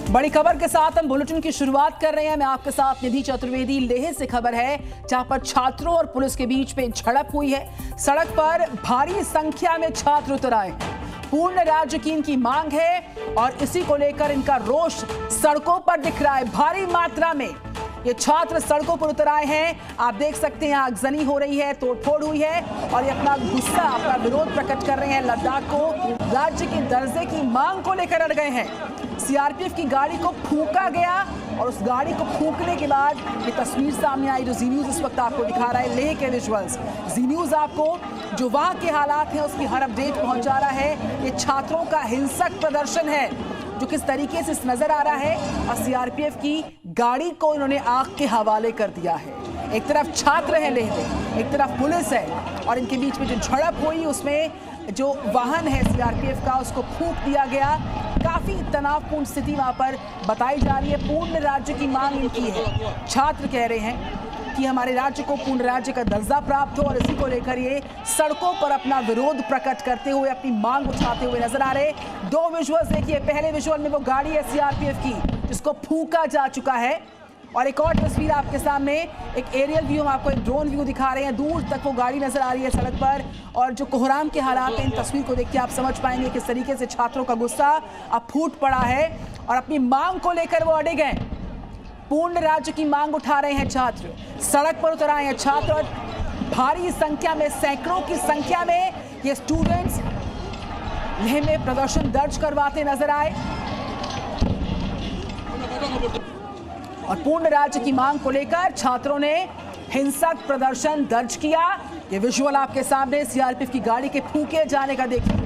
बड़ी खबर के साथ हम बुलेटिन की शुरुआत कर रहे हैं। मैं आपके साथ निधि चतुर्वेदी। लेह से खबर है जहां पर छात्रों और पुलिस के बीच में झड़प हुई है। सड़क पर भारी संख्या में छात्र उतर आए। पूर्ण राज्य की इनकी मांग है और इसी को लेकर इनका रोष सड़कों पर दिख रहा है। भारी मात्रा में ये छात्र सड़कों पर उतर आए हैं। आप देख सकते हैं आगजनी हो रही है, तोड़फोड़ हुई है और ये अपना गुस्सा, अपना विरोध प्रकट कर रहे हैं। लद्दाख को राज्य के दर्जे की मांग को लेकर अड़ गए हैं। सीआरपीएफ की गाड़ी को फूंका गया और उस गाड़ी को फूंकने के बाद ये तस्वीर सामने आई जो जी न्यूज़ इस वक्त आपको दिखा रहा है। लेह के विजुअल्स जी न्यूज़ आपको जो वहाँ के हालात हैं उसकी हर अपडेट पहुँचा रहा है। ये छात्रों का हिंसक प्रदर्शन है जो किस तरीके से नजर आ रहा है और सीआरपीएफ की गाड़ी को इन्होंने आग के हवाले कर दिया है। एक तरफ छात्र हैं लेह में, एक तरफ पुलिस है और इनके बीच में जो झड़प हुई उसमें जो वाहन है सीआरपीएफ का उसको फूंक दिया गया। काफी तनावपूर्ण स्थिति वहां पर बताई जा रही है। पूर्ण राज्य की मांग इनकी है। छात्र कह रहे हैं कि हमारे राज्य को पूर्ण राज्य का दर्जा प्राप्त हो और इसी को लेकर ये सड़कों पर अपना विरोध प्रकट करते हुए अपनी मांग उठाते हुए नजर आ रहे। दो विजुअल्स देखिए। पहले विजुअल में वो गाड़ी है सीआरपीएफ की जिसको फूंका जा चुका है और एक और तस्वीर आपके सामने, एक एरियल व्यू, हम आपको एक ड्रोन व्यू दिखा रहे हैं। दूर तक वो गाड़ी नजर आ रही है सड़क पर और जो कोहराम के हालात हैं इन तस्वीर को देख के आप समझ पाएंगे किस तरीके से छात्रों का गुस्सा अब फूट पड़ा है और अपनी मांग को लेकर वो अड़े गए। पूर्ण राज्य की मांग उठा रहे हैं छात्र, सड़क पर उतर आए हैं छात्र और भारी संख्या में, सैकड़ों की संख्या में ये स्टूडेंट्स लेह में प्रदर्शन दर्ज करवाते नजर आए और पूर्ण राज्य की मांग को लेकर छात्रों ने हिंसक प्रदर्शन दर्ज किया। ये विजुअल आपके सामने सीआरपीएफ की गाड़ी के फूंके जाने का देखिए।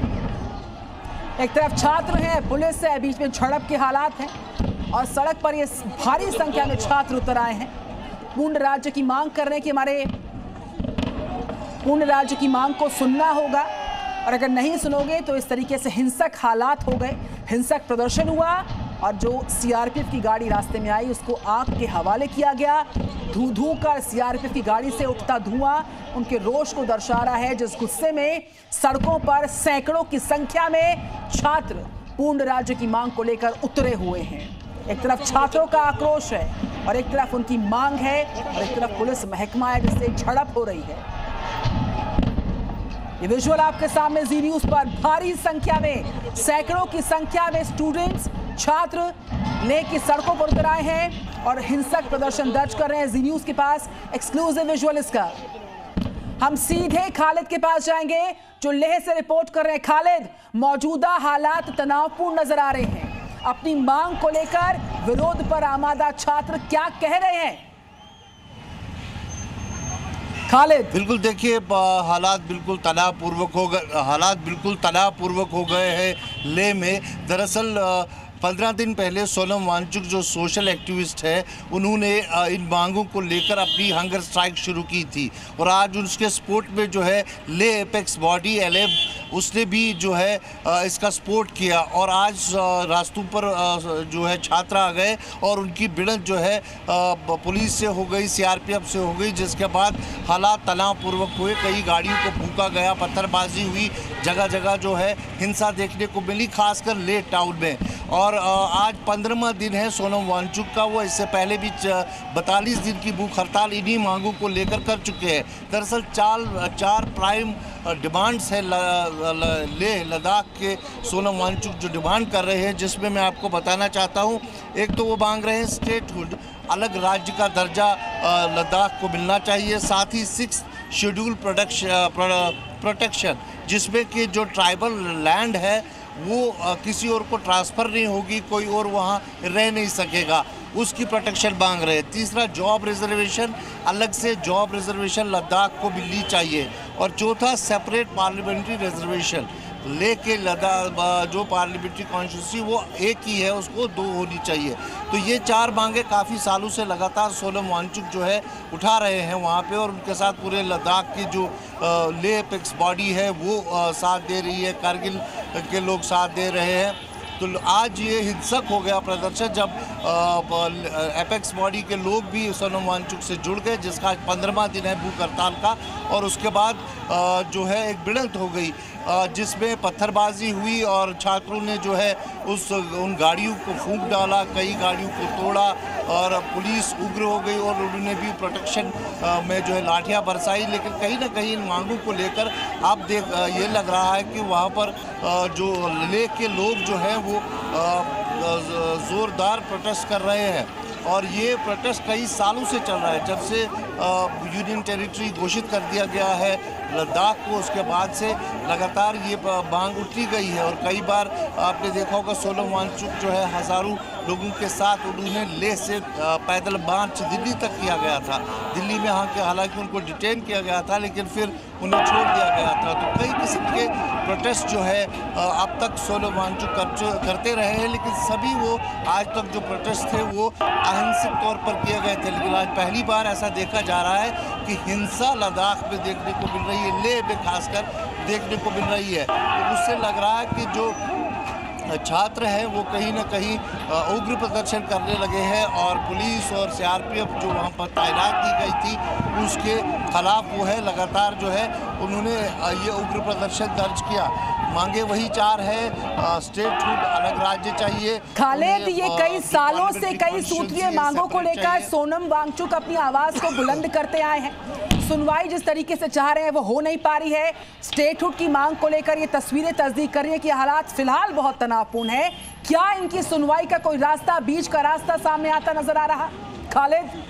एक तरफ छात्र हैं, पुलिस है, बीच में झड़प के हालात हैं और सड़क पर ये भारी संख्या में छात्र उतर आए हैं। पूर्ण राज्य की मांग कर रहे हैं कि हमारे पूर्ण राज्य की मांग को सुनना होगा और अगर नहीं सुनोगे तो इस तरीके से हिंसक हालात हो गए। हिंसक प्रदर्शन हुआ और जो सीआरपीएफ की गाड़ी रास्ते में आई उसको आग के हवाले किया गया। धू कर सीआरपीएफ की गाड़ी से उठता धुआं उनके रोष को दर्शा रहा है, जिस गुस्से में सड़कों पर सैकड़ों की संख्या में छात्र पूर्ण राज्य की मांग को लेकर उतरे हुए हैं। एक तरफ छात्रों का आक्रोश है और एक तरफ उनकी मांग है और एक तरफ पुलिस महकमा है जिससे झड़प हो रही है। ये विजुअल आपके सामने जी न्यूज़ पर भारी संख्या में, सैकड़ों की संख्या में स्टूडेंट्स, छात्र लेह की सड़कों पर उतर आए हैं और हिंसक प्रदर्शन दर्ज कर रहे हैं। जी न्यूज़ के पास एक्सक्लूसिव विजुअल इसका। हम सीधे खालिद के पास जाएंगे जो लेह से रिपोर्ट कर रहे हैं। खालिद, मौजूदा हालात तनावपूर्ण नजर आ रहे हैं। अपनी मांग को लेकर विरोध पर आमादा छात्र क्या कह रहे हैं? खालिद। बिल्कुल, देखिए हालात बिल्कुल तनावपूर्वक हो गए हैं लेह में। दरअसल 15 दिन पहले सोनम वांगचुक जो सोशल एक्टिविस्ट है उन्होंने इन मांगों को लेकर अपनी हंगर स्ट्राइक शुरू की थी और आज उसके सपोर्ट में जो है लेह एपेक्स बॉडी एलेब उसने भी जो है इसका सपोर्ट किया और आज रास्तों पर जो है छात्र आ गए और उनकी भिड़ंत जो है पुलिस से हो गई, सीआरपीएफ से हो गई, जिसके बाद हालात तनावपूर्वक हुए। कई गाड़ियों को फूंका गया, पत्थरबाजी हुई, जगह जगह जो है हिंसा देखने को मिली, खासकर लेह टाउन में। और आज 15वां दिन है सोनम वांगचुक का। वो इससे पहले भी 42 दिन की भूख हड़ताल इन्हीं मांगों को लेकर कर चुके हैं। दरअसल चार प्राइम डिमांड्स है लेह लद्दाख के सोनम वांगचुक जो डिमांड कर रहे हैं, जिसमें मैं आपको बताना चाहता हूँ। एक तो वो मांग रहे हैं स्टेटहुड, अलग राज्य का दर्जा लद्दाख को मिलना चाहिए। साथ ही 6 शेड्यूल प्रोटेक्शन, जिसमें कि जो ट्राइबल लैंड है वो किसी और को ट्रांसफ़र नहीं होगी, कोई और वहाँ रह नहीं सकेगा, उसकी प्रोटेक्शन मांग रहे हैं। तीसरा जॉब रिजर्वेशन, अलग से जॉब रिजर्वेशन लद्दाख को मिलनी चाहिए। और चौथा सेपरेट पार्लियामेंट्री रिजर्वेशन, लेके लद्दाख जो पार्लियामेंट्री कॉन्स्टिट्यूंसी वो एक ही है, उसको 2 होनी चाहिए। तो ये 4 मांगे काफ़ी सालों से लगातार सोनम वांगचुक जो है उठा रहे हैं वहाँ पे और उनके साथ पूरे लद्दाख की जो लेह एपेक्स बॉडी है वो साथ दे रही है, कारगिल के लोग साथ दे रहे हैं। तो आज ये हिंसक हो गया प्रदर्शन जब एपेक्स बॉडी के लोग भी सोनम वांगचुक से जुड़ गए, जिसका आज 15वां दिन है भूख हड़ताल का। और उसके बाद जो है एक भिड़ंत हो गई, जिसमें पत्थरबाजी हुई और छात्रों ने जो है उन गाड़ियों को फूंक डाला, कई गाड़ियों को तोड़ा और पुलिस उग्र हो गई और उन्होंने भी प्रोटेक्शन में जो है लाठियां बरसाई। लेकिन कहीं ना कहीं इन मांगों को लेकर आप ये लग रहा है कि वहाँ पर जो लेह के लोग जो हैं वो ज़ोरदार प्रोटेस्ट कर रहे हैं और ये प्रोटेस्ट कई सालों से चल रहा है। जब से यूनियन टेरिटरी घोषित कर दिया गया है लद्दाख को, उसके बाद से लगातार ये मांग उठी गई है और कई बार आपने देखा होगा सोनम वांगचुक जो है हज़ारों लोगों के साथ उन्होंने लेह से पैदल मार्च दिल्ली तक किया गया था। दिल्ली में हालांकि उनको डिटेन किया गया था लेकिन फिर उन्हें छोड़ दिया गया था। तो कई किस्म के प्रोटेस्ट जो है अब तक सोनम वांगचुक करते रहे हैं, लेकिन सभी वो आज तक जो प्रोटेस्ट थे वो अहिंसक तौर पर किए गए थे। लेकिन आज पहली बार ऐसा देखा जा रहा है कि हिंसा लद्दाख में देखने को मिल रही है, लेह में खासकर देखने को मिल रही है। तो उससे लग रहा है कि जो छात्र हैं वो कहीं ना कहीं उग्र प्रदर्शन करने लगे हैं और पुलिस और सीआरपीएफ जो वहाँ पर तैनात की गई थी उसके खिलाफ वो है लगातार जो है उन्होंने ये उग्र प्रदर्शन दर्ज किया। मांगे वही चार है, स्टेटहुड, अलग राज्य चाहिए। खालिद, ये कई सालों से कई सूत्रीय मांगों को लेकर सोनम वांगचुक अपनी आवाज को बुलंद करते आए हैं। सुनवाई जिस तरीके से चाह रहे हैं वो हो नहीं पा रही है। स्टेटहुड की मांग को लेकर ये तस्वीरें तस्दीक कर रही है कि हालात फिलहाल बहुत तनावपूर्ण है। क्या इनकी सुनवाई का कोई रास्ता, बीच का रास्ता सामने आता नजर आ रहा? खालिद,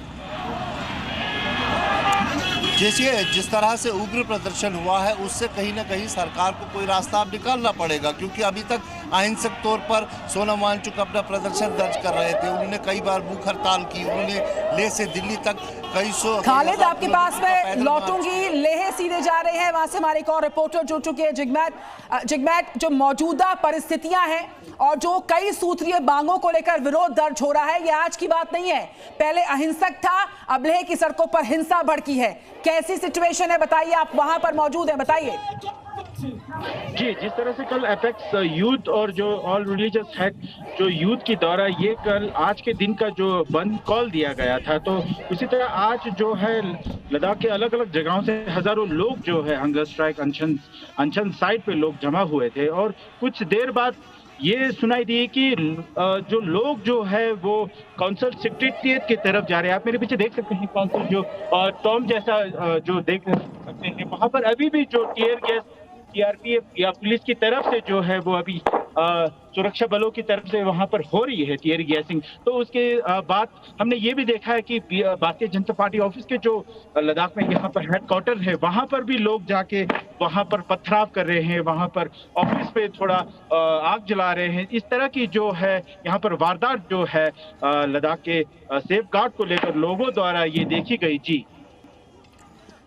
जिस तरह से उग्र प्रदर्शन हुआ है उससे कहीं ना कहीं सरकार को कोई रास्ता अब निकालना पड़ेगा, क्योंकि अभी तक अहिंसक तौर पर सोनम वांगचुक अपना प्रदर्शन दर्ज कर रहे थे। उन्होंने कई बार भूख हड़ताल की, उन्होंने लेह से दिल्ली तक कई सौ। खालिद, आपके पास में लौटूंगी, लेह सीधे जा रहे हैं, वहां से हमारे एक और रिपोर्टर जुड़ चुके हैं, जिगमैत। जो मौजूदा परिस्थितियां हैं और जो कई सूत्रीय मांगों को लेकर विरोध दर्ज हो रहा है, ये आज की बात नहीं है, पहले अहिंसक था, अब लेह की सड़कों पर हिंसा भड़की है। कैसी सिचुएशन है बताइए, आप वहां पर मौजूद हैं, बताइए। जी, जिस तरह से कल एपेक्स यूथ और जो ऑल रिलीजियस हेड जो यूथ की दौरा, ये कल आज के दिन का जो बंद कॉल दिया गया था, तो उसी तरह आज जो है लद्दाख के अलग अलग जगहों से हजारों लोग जो है हंगर स्ट्राइक अनशन साइट पे लोग जमा हुए थे और कुछ देर बाद ये सुनाई दी कि जो लोग जो है वो काउंसिल सेक्रेटेरिएट की तरफ जा रहे हैं। आप मेरे पीछे देख सकते हैं काउंसिल जो टॉम जैसा जो देख सकते हैं, वहां पर अभी भी जो टीयर गैस सीआरपीएफ या पुलिस की तरफ से जो है वो अभी सुरक्षा बलों की तरफ से वहां पर हो रही है टीयर गैसिंग। तो उसके बाद हमने ये भी देखा है कि भारतीय जनता पार्टी ऑफिस के जो लद्दाख में यहाँ पर हेडक्वार्टर है, वहां पर भी लोग जाके वहां पर पथराव कर रहे हैं, वहां पर ऑफिस पे थोड़ा आग जला रहे हैं। इस तरह की जो है यहाँ पर वारदात जो है लद्दाख के सेफ गार्ड को लेकर लोगों द्वारा ये देखी गई। जी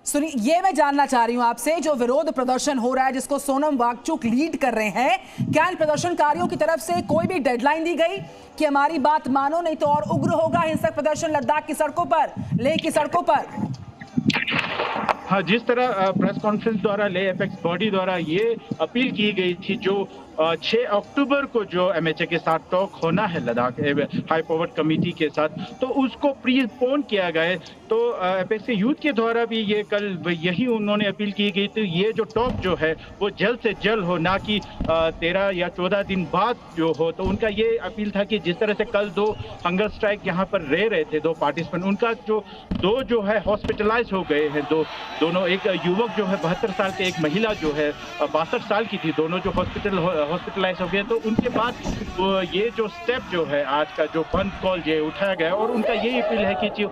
सुनिए, ये मैं जानना चाह रही हूं आपसे, जो विरोध प्रदर्शन हो रहा है जिसको सोनम वांगचुक लीड कर रहे हैं, क्या इन प्रदर्शनकारियों की तरफ से कोई भी डेडलाइन दी गई कि हमारी बात मानो नहीं तो और उग्र होगा हिंसक प्रदर्शन लद्दाख की सड़कों पर, लेह की सड़कों पर? हाँ, जिस तरह प्रेस कॉन्फ्रेंस द्वारा लेह एपेक्स बॉडी द्वारा ये अपील की गई थी, जो 6 अक्टूबर को जो एमएचए के साथ टॉक होना है लद्दाख हाई पावर्ड कमेटी के साथ, तो उसको प्रीपोन किया गया। तो एपेक्स के यूथ के द्वारा भी ये कल यही उन्होंने अपील की गई थी, ये जो टॉक जो है वो जल्द से जल्द हो, ना कि 13 या 14 दिन बाद जो हो। तो उनका ये अपील था कि जिस तरह से कल 2 हंगर स्ट्राइक यहाँ पर रह रहे थे 2 पार्टिसिपेंट, उनका जो है हॉस्पिटलाइज हो गए हैं, दोनों, एक युवक जो है 72 साल के, एक महिला जो है 62 साल की थी, दोनों जो हॉस्पिटलाइज हो गए। तो उनके बाद ये जो स्टेप जो है आज का जो बंद कॉल ये उठाया गया और उनका यही अपील है कि जो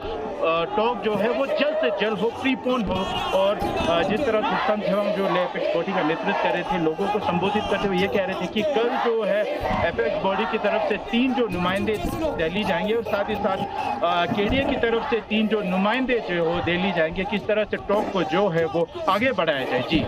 टॉक जो है वो जल्द से जल्द हो, प्रीपोन हो। और जिस तरह सुखम छवंग जो लेह एपेक्स बॉडी का नेतृत्व कर रहे थे, लोगों को संबोधित करते हुए ये कह रहे थे कि कल जो है एपेक्स बॉडी की तरफ से 3 जो नुमाइंदे दिल्ली जाएंगे और साथ ही साथ केडीए की तरफ से 3 जो नुमाइंदे जो हो दिल्ली जाएंगे, किस तरह से टॉक को जो है वो आगे बढ़ाया जाए। जी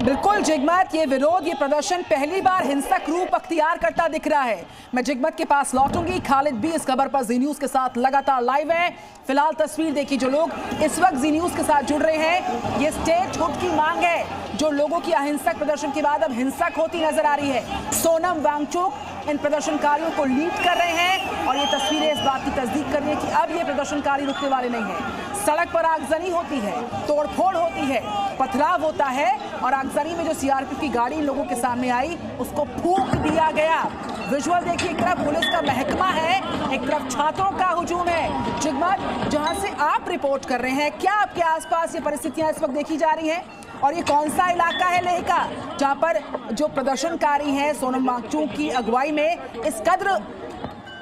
बिल्कुल जिगमत, ये विरोध, ये प्रदर्शन पहली बार हिंसक रूप अख्तियार करता दिख रहा है। मैं जिगमत के पास लौटूंगी, खालिद भी इस खबर पर जी न्यूज के साथ लगातार लाइव है। फिलहाल तस्वीर देखिए, जो लोग इस वक्त जी न्यूज के साथ जुड़ रहे हैं, ये स्टेटहुड की मांग है जो लोगों की अहिंसक प्रदर्शन के बाद अब हिंसक होती नजर आ रही है। सोनम वांगचुक इन प्रदर्शनकारियों को लीड कर रहे हैं और ये तस्वीरें इस बात की तस्दीक कर रही है कि अब ये प्रदर्शनकारी रुकने वाले नहीं हैं। सड़क पर आगजनी होती है, तोड़फोड़ होती है, पथराव होता है और आगजनी में जो सीआरपीएफ की गाड़ी इन लोगों के सामने आई उसको फूंक दिया गया। विजुअल देखिए, एक तरफ पुलिस का महकमा है, एक तरफ छात्रों का हुजूम है। जिगमत, जहां से आप रिपोर्ट कर रहे हैं, क्या आपके आसपास ये परिस्थितियां इस वक्त देखी जा रही हैं? और ये कौन सा इलाका है लेह का जहां पर जो प्रदर्शनकारी हैं सोनम वांगचुक की अगुवाई में इस कद्र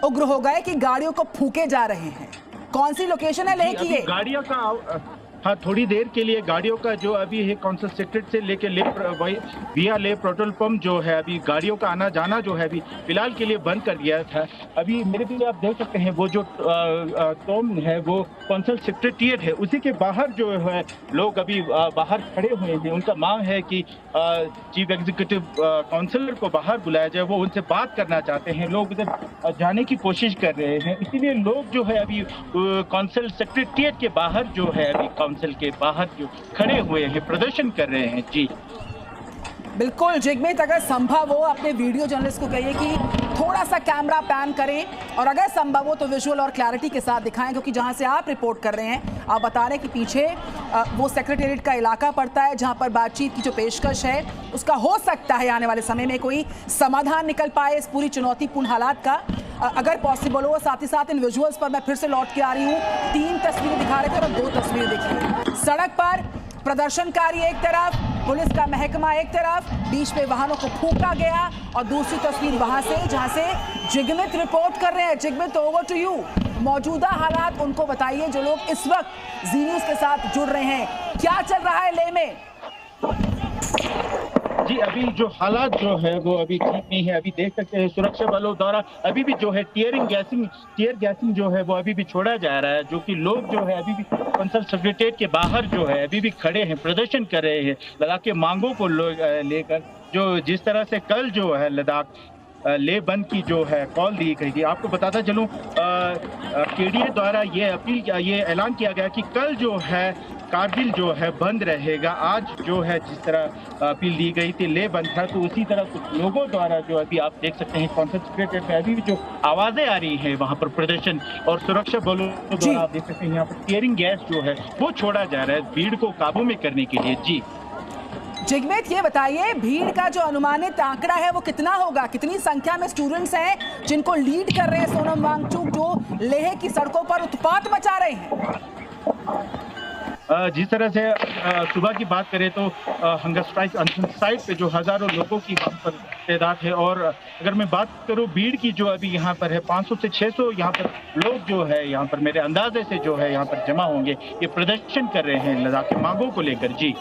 उग्र हो गए कि गाड़ियों को फूके जा रहे हैं? कौन सी लोकेशन है लेह की? ये गाड़ियों का हाँ, थोड़ी देर के लिए गाड़ियों का जो अभी है कौंसल सेक्रेट से लेके विया ले पेट्रोल पंप जो है अभी गाड़ियों का आना जाना जो है अभी फिलहाल के लिए बंद कर दिया था। अभी मेरे भी आप देख सकते हैं वो जो टॉम है वो कौंसल सेक्रेटेरिएट है, उसी के बाहर जो है लोग अभी बाहर खड़े हुए हैं। उनका मांग है कि चीफ एग्जीक्यूटिव काउंसलर को बाहर बुलाया जाए, वो उनसे बात करना चाहते हैं। लोग इधर जाने की कोशिश कर रहे हैं, इसीलिए लोग जो है अभी कौंसल सेक्रेटेरिएट के बाहर जो है अभी काउंसिल के बाहर जो खड़े हुए हैं प्रदर्शन कर रहे हैं। जी बिल्कुल जिगमित, अगर संभव हो अपने वीडियो जर्नलिस्ट को कहिए कि थोड़ा सा कैमरा पैन करें और अगर संभव हो तो विजुअल और क्लैरिटी के साथ दिखाएं, क्योंकि जहां से आप रिपोर्ट कर रहे हैं आप बता रहे हैं कि पीछे वो सेक्रेटेरिएट का इलाका पड़ता है जहां पर बातचीत की जो पेशकश है उसका हो सकता है आने वाले समय में कोई समाधान निकल पाए इस पूरी चुनौतीपूर्ण हालात का, अगर पॉसिबल हो। साथ ही साथ इन विजुअल्स पर मैं फिर से लौट के आ रही हूँ, 3 तस्वीरें दिखा रहे थे और 2 तस्वीरें देखिए। सड़क पर प्रदर्शनकारी एक तरफ, पुलिस का महकमा एक तरफ, बीच में वाहनों को फूंका गया और दूसरी तस्वीर वहां से जहां से जिगमित रिपोर्ट कर रहे हैं। जिगमित, ओवर टू यू। मौजूदा हालात उनको बताइए जो लोग इस वक्त जी न्यूज़ के साथ जुड़ रहे हैं, क्या चल रहा है लेह में? जी अभी जो हालात जो है वो अभी ठीक नहीं है। अभी देख सकते हैं सुरक्षा बलों द्वारा अभी भी जो है टीयर गैसिंग जो है वो अभी भी छोड़ा जा रहा है, जो कि लोग जो है अभी भी कौंसल सेक्रेटेरिएट के बाहर जो है अभी भी खड़े हैं, प्रदर्शन कर रहे हैं लद्दाख के मांगों को लेकर। जो जिस तरह से कल जो है लद्दाख लेह बंद की जो है कॉल दी गई थी, आपको बताता चलूं केडीए द्वारा ये ऐलान किया गया कि कल जो है कारगिल जो है बंद रहेगा। आज जो है जिस तरह अपील दी गई थी लेह बंद था, तो उसी तरह कुछ लोगों द्वारा जो अभी आप देख सकते हैं कौंसल सेक्रेटेरिएट में अभी भी जो आवाजें आ रही हैं वहां पर प्रदर्शन और सुरक्षा बलों द्वारा आप देख सकते हैं यहाँ पर टीयरिंग गैस जो है वो छोड़ा जा रहा है भीड़ को काबू में करने के लिए। जी जिगमित, ये बताइए भीड़ का जो अनुमानित आंकड़ा है वो कितना होगा? कितनी संख्या में स्टूडेंट्स हैं जिनको लीड कर रहे हैं सोनम वांगचुक, जो लेह की सड़कों पर उत्पात मचा रहे हैं? जिस तरह से सुबह की बात करें तो हंगर स्ट्राइक साइट पे जो हजारों लोगों की वहाँ पर तादाद है, और अगर मैं बात करूँ भीड़ की जो अभी यहाँ पर है 500 से 600 यहाँ पर लोग जो है यहाँ पर मेरे अंदाजे से जो है यहाँ पर जमा होंगे, ये प्रदर्शन कर रहे हैं लद्दाख की मांगों को लेकर। जी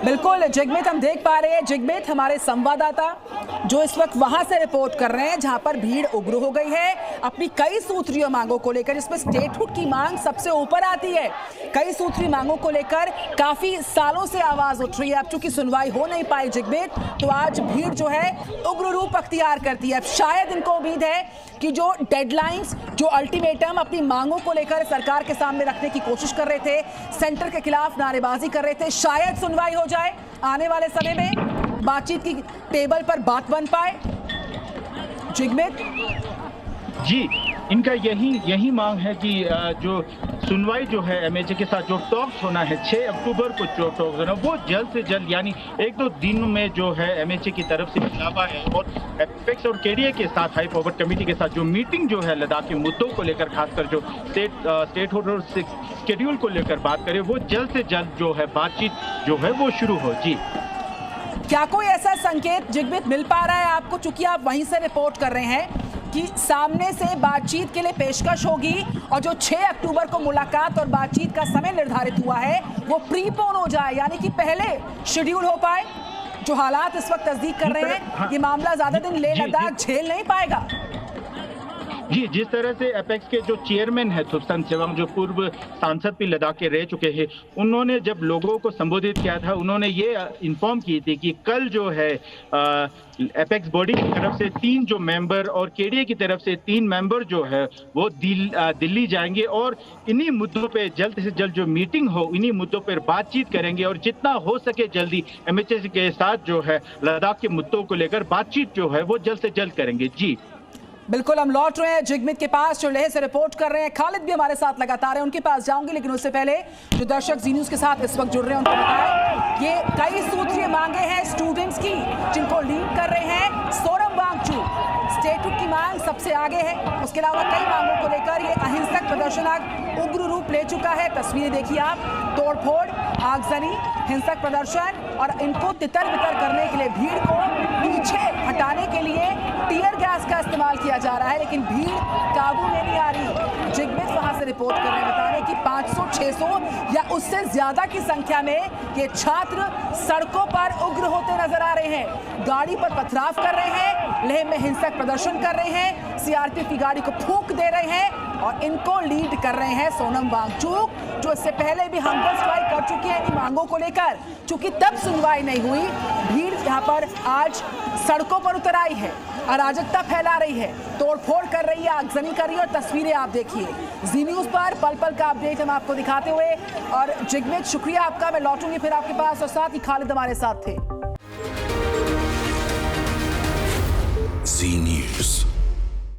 बिल्कुल जिगमित, हम देख पा रहे हैं जिगमित हमारे संवाददाता जो इस वक्त वहां से रिपोर्ट कर रहे हैं जहां पर भीड़ उग्र हो गई है अपनी कई सूत्रीय मांगों को लेकर, जिसमें स्टेटहुड की मांग सबसे ऊपर आती है। कई सूत्रीय मांगों को लेकर काफी सालों से आवाज उठ रही है। अब चूंकि सुनवाई हो नहीं पाई जिगमित, तो आज भीड़ जो है उग्र रूप अख्तियार करती है। अब शायद इनको उम्मीद है कि जो डेडलाइंस, जो अल्टीमेटम अपनी मांगों को लेकर सरकार के सामने रखने की कोशिश कर रहे थे, सेंटर के खिलाफ नारेबाजी कर रहे थे, शायद सुनवाई हो जाए, आने वाले समय में बातचीत की टेबल पर बात बन पाए। जिगमित जी, इनका यही मांग है कि जो सुनवाई जो है एमएचए के साथ जो टॉक्स होना है 6 अक्टूबर को जो टॉक्स होना वो जल्द से जल्द यानी 1-2 दिन में जो है एमएचए की तरफ से बुलावा है, और एपेक्स और केडीए के साथ हाई पावर कमेटी के साथ जो मीटिंग जो है लद्दाख के मुद्दों को लेकर खासकर जो स्टेट होल्डर शेड्यूल को लेकर बात करें, वो जल्द से जल्द जो है बातचीत जो है वो शुरू हो। जी क्या कोई ऐसा संकेत जिगमित मिल पा रहा है आपको, चूंकि आप वहीं से रिपोर्ट कर रहे हैं, कि सामने से बातचीत के लिए पेशकश होगी और जो 6 अक्टूबर को मुलाकात और बातचीत का समय निर्धारित हुआ है वो प्रीपोन हो जाए, यानी कि पहले शेड्यूल हो पाए? जो हालात इस वक्त तस्दीक कर रहे हैं ये मामला ज्यादा दिन लेह लद्दाख झेल नहीं पाएगा। जी, जिस तरह से एपेक्स के जो चेयरमैन है थुप्सन सेवांग, जो पूर्व सांसद भी लद्दाख के रह चुके हैं, उन्होंने जब लोगों को संबोधित किया था, उन्होंने ये इन्फॉर्म की थी कि कल जो है एपेक्स बॉडी की तरफ से 3 जो मेंबर और केडीए की तरफ से 3 मेंबर जो है वो दिल्ली जाएंगे और इन्हीं मुद्दों पे जल्द से जल्द जो मीटिंग हो, इन्हीं मुद्दों पर बातचीत करेंगे और जितना हो सके जल्दी एमएचए के साथ जो है लद्दाख के मुद्दों को लेकर बातचीत जो है वो जल्द से जल्द करेंगे। जी बिल्कुल, हम लौट रहे हैं जिगमित के पास जो लेह से रिपोर्ट कर रहे हैं। खालिद भी हमारे साथ लगातार है, उनके पास जाऊंगी, लेकिन उससे पहले जो दर्शक जी न्यूज के साथ इस वक्त जुड़ रहे हैं उनको बताएं, ये कई सूत्रीय मांगे हैं स्टूडेंट्स की जिनको लीड कर रहे हैं सोनम वांगचुक। स्टेटहुड की मांग सबसे आगे है, उसके अलावा कई मांगों को लेकर ये अहिंसक प्रदर्शन आज उग्र रूप ले चुका है। तस्वीरें देखिए आप, तोड़फोड़, आगजनी, हिंसक प्रदर्शन और इनको तितर बितर करने के लिए भीड़ को पीछे हटाने के लिए टीयर गैस का इस्तेमाल किया जा रहा है, लेकिन भीड़ काबू में नहीं आ रही। जिगमित वहां से रिपोर्ट कर रहे हैं, बता रहे कि 500-600 या उससे ज्यादा की संख्या में ये छात्र सड़कों पर उग्र होते नजर आ रहे हैं, गाड़ी पर पथराव कर रहे हैं, लेह में हिंसक प्रदर्शन कर रहे हैं, सीआरपीएफ की गाड़ी को फूंक दे रहे हैं और इनको लीड कर रहे हैं सोनम वांगचुक, जो इससे पहले भी हंगर स्ट्राइक कर चुके हैं इन मांगों को लेकर। चूंकि तब सुनवाई नहीं हुई, भीड़ यहाँ पर आज सड़कों पर उतर आई है, अराजकता फैला रही है, तोड़फोड़ कर रही है, आगजनी कर रही है और तस्वीरें आप देखिए जी न्यूज पर पल पल का अपडेट हम आपको दिखाते हुए। और जिगमित, शुक्रिया आपका, मैं लौटूंगी फिर आपके पास और साथ ही खालिद हमारे साथ थे।